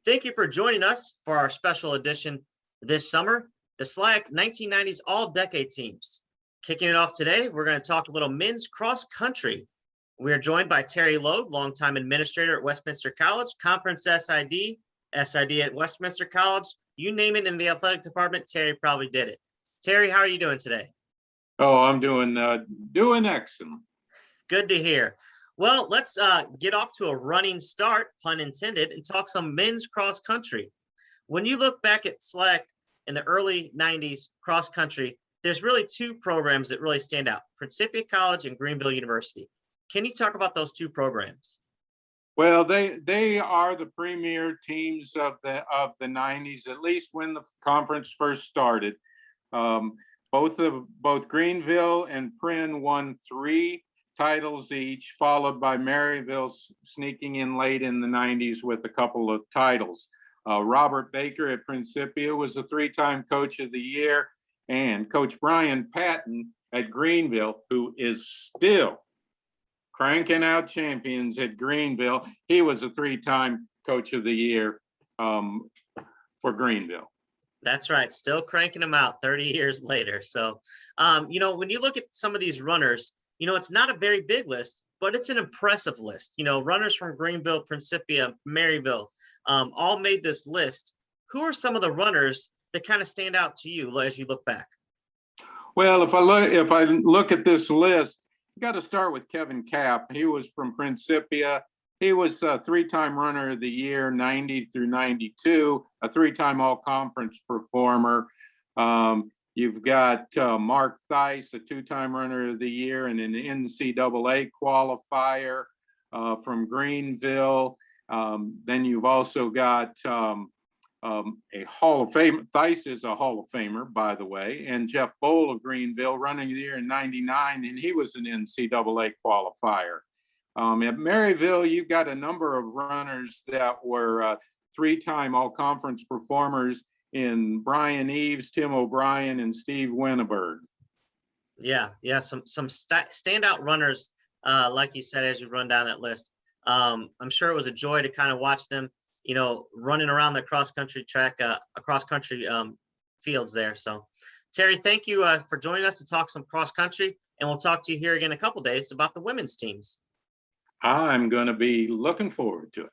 Thank you for joining us for our special edition this summer, the SLIAC 1990s All-Decade Teams. Kicking it off today, we're going to talk a little men's cross country. We are joined by Terry Logue, longtime administrator at Westminster College, Conference SID at Westminster College. You name it in the athletic department, Terry probably did it. Terry, how are you doing today? Oh, I'm doing excellent. Good to hear. Well, let's get off to a running start, pun intended, and talk some men's cross country. When you look back at SLIAC in the early 90s cross country, there's really two programs that really stand out, Principia College and Greenville University. Can you talk about those two programs? Well, they are the premier teams of the 90s, at least when the conference first started. Both Greenville and Prin won 3 titles each, followed by Maryville sneaking in late in the 90s with a couple of titles. Robert Baker at Principia was a 3-time coach of the year, and Coach Brian Patton at Greenville, who is still cranking out champions at Greenville. He was a 3-time coach of the year for Greenville. That's right, still cranking them out 30 years later. So, when you look at some of these runners, it's not a very big list, but it's an impressive list. Runners from Greenville, Principia, Maryville, all made this list. Who are some of the runners that kind of stand out to you as you look back? Well, if I look at this list, you got to start with Kevin Kapp. He was from Principia. He was a 3-time runner of the year, 90 through 92, a 3-time all-conference performer. You've got Mark Theis, a 2-time runner of the year and an NCAA qualifier from Greenville. Then you've also got a Hall of Fame. Theis is a Hall of Famer, by the way, and Jeff Bowl of Greenville, running the year in 99, and he was an NCAA qualifier. At Maryville, you've got a number of runners that were 3-time all-conference performers in Brian Eves, Tim O'Brien, and Steve Winneberg. Yeah, some standout runners, like you said, as you run down that list. I'm sure it was a joy to kind of watch them, running around the cross-country track, cross-country fields there. So, Terry, thank you for joining us to talk some cross-country, and we'll talk to you here again in a couple days about the women's teams. I'm going to be looking forward to it.